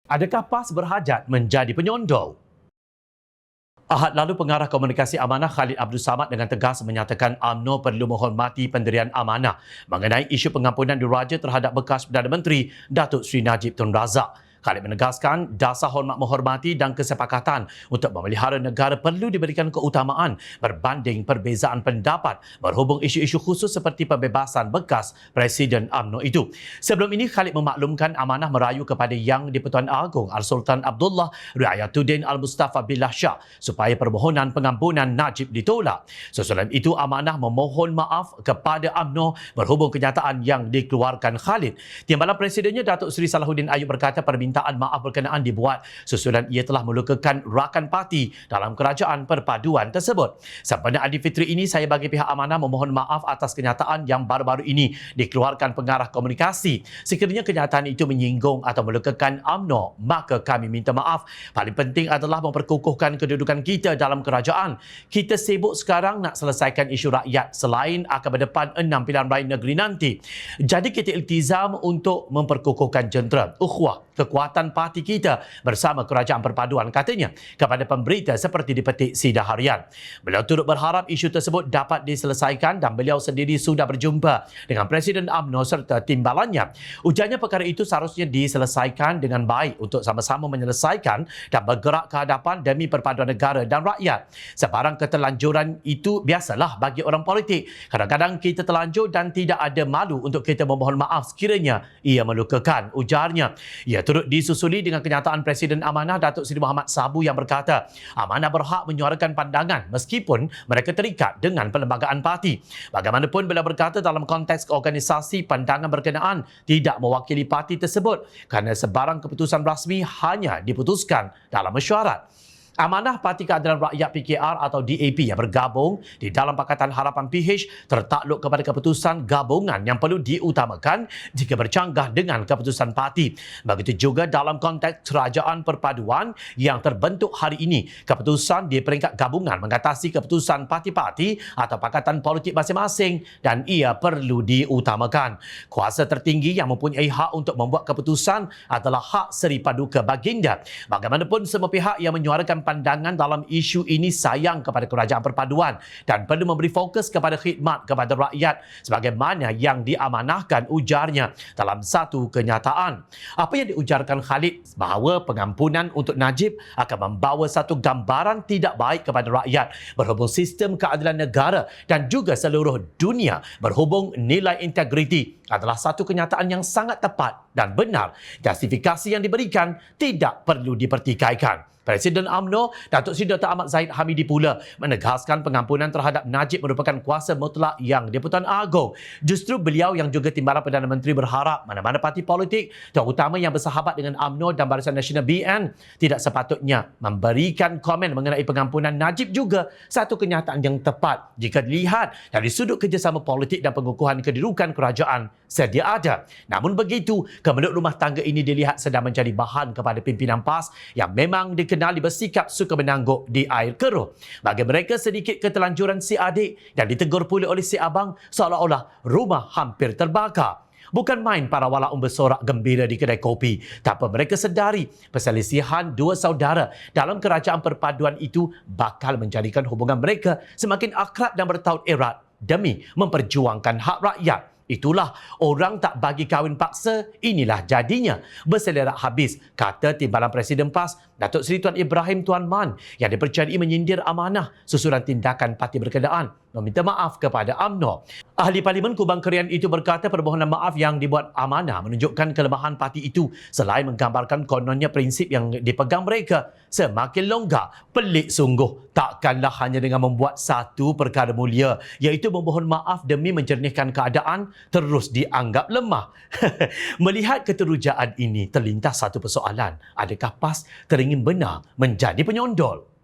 Adakah PAS berhajat menjadi penyondol? Ahad lalu Pengarah Komunikasi Amanah Khalid Abdul Samad dengan tegas menyatakan UMNO perlu menghormati pendirian amanah mengenai isu pengampunan diraja terhadap bekas Perdana Menteri Datuk Seri Najib Tun Razak. Khalid menegaskan dasar hormat menghormati dan kesepakatan untuk memelihara negara perlu diberikan keutamaan berbanding perbezaan pendapat berhubung isu-isu khusus seperti pembebasan bekas Presiden UMNO itu. Sebelum ini, Khalid memaklumkan amanah merayu kepada Yang di-Pertuan Agong Al-Sultan Abdullah Riayatuddin Al-Mustafa Billah Shah supaya permohonan pengampunan Najib ditolak. Sesudah itu, amanah memohon maaf kepada UMNO berhubung kenyataan yang dikeluarkan Khalid. Timbalan Presidennya Datuk Seri Salahuddin Ayub berkata permintaan maaf berkenaan dibuat susulan ia telah melukakan rakan parti dalam kerajaan perpaduan tersebut. Sempena Aidilfitri ini, saya bagi pihak amanah memohon maaf atas kenyataan yang baru-baru ini dikeluarkan Pengarah Komunikasi. Sekiranya kenyataan itu menyinggung atau melukakan UMNO, maka kami minta maaf. Paling penting adalah memperkukuhkan kedudukan kita dalam kerajaan. Kita sibuk sekarang nak selesaikan isu rakyat selain akan berdepan 6 pilihan raya negeri nanti. Jadi kita iltizam untuk memperkukuhkan jentera, ukhuwah, kekuatan parti kita bersama kerajaan perpaduan, katanya kepada pemberita seperti dipetik Sidah Harian. Beliau turut berharap isu tersebut dapat diselesaikan dan beliau sendiri sudah berjumpa dengan Presiden UMNO serta timbalannya. Ujarnya perkara itu seharusnya diselesaikan dengan baik untuk sama-sama menyelesaikan dan bergerak ke hadapan demi perpaduan negara dan rakyat. Sebarang keterlanjuran itu biasalah bagi orang politik. Kadang-kadang kita terlanjur dan tidak ada malu untuk kita memohon maaf sekiranya ia melukakan, ujarnya. Ia turut disusuli dengan kenyataan Presiden Amanah Datuk Seri Muhammad Sabu yang berkata amanah berhak menyuarakan pandangan meskipun mereka terikat dengan perlembagaan parti. Bagaimanapun, beliau berkata dalam konteks organisasi, pandangan berkenaan tidak mewakili parti tersebut kerana sebarang keputusan rasmi hanya diputuskan dalam mesyuarat. Amanah Parti Keadilan Rakyat PKR atau DAP yang bergabung di dalam Pakatan Harapan PH tertakluk kepada keputusan gabungan yang perlu diutamakan jika bercanggah dengan keputusan parti. Begitu juga dalam konteks kerajaan perpaduan yang terbentuk hari ini. Keputusan di peringkat gabungan mengatasi keputusan parti-parti atau pakatan politik masing-masing dan ia perlu diutamakan. Kuasa tertinggi yang mempunyai hak untuk membuat keputusan adalah hak Seri Paduka Baginda. Bagaimanapun, semua pihak yang menyuarakan pandangan dalam isu ini sayang kepada kerajaan perpaduan dan perlu memberi fokus kepada khidmat kepada rakyat sebagaimana yang diamanahkan, ujarnya dalam satu kenyataan. Apa yang diujarkan Khalid bahawa pengampunan untuk Najib akan membawa satu gambaran tidak baik kepada rakyat berhubung sistem keadilan negara dan juga seluruh dunia berhubung nilai integriti adalah satu kenyataan yang sangat tepat dan benar. Justifikasi yang diberikan tidak perlu dipertikaikan. Presiden UMNO Datuk Seri Dr. Ahmad Zahid Hamidi pula menegaskan pengampunan terhadap Najib merupakan kuasa mutlak Yang di-Pertuan Agong. Justru beliau yang juga timbalan Perdana Menteri berharap mana-mana parti politik, terutama yang bersahabat dengan UMNO dan Barisan Nasional BN, tidak sepatutnya memberikan komen mengenai pengampunan Najib juga satu kenyataan yang tepat jika dilihat dari sudut kerjasama politik dan pengukuhan kedudukan kerajaan sedia ada. Namun begitu, kemelut rumah tangga ini dilihat sedang menjadi bahan kepada pimpinan PAS yang memang dikenali bersikap suka menangguk di air keruh. Bagi mereka, sedikit keterlanjuran si adik dan ditegur pula oleh si abang seolah-olah rumah hampir terbakar. Bukan main para walaum bersorak gembira di kedai kopi tanpa mereka sedari perselisihan dua saudara dalam kerajaan perpaduan itu bakal menjadikan hubungan mereka semakin akrab dan bertaut erat demi memperjuangkan hak rakyat. Itulah orang tak bagi kahwin paksa, inilah jadinya. Berselerak habis, kata timbalan Presiden PAS Datuk Seri Tuan Ibrahim Tuan Man yang dipercayai menyindir amanah susulan tindakan parti berkenaan meminta maaf kepada UMNO. Ahli Parlimen Kubang Kerian itu berkata permohonan maaf yang dibuat amanah menunjukkan kelemahan parti itu selain menggambarkan kononnya prinsip yang dipegang mereka semakin longgar. Pelik sungguh, takkanlah hanya dengan membuat satu perkara mulia iaitu memohon maaf demi menjernihkan keadaan terus dianggap lemah. Melihat keterujaan ini terlintas satu persoalan, adakah PAS teringin benar menjadi penyondol?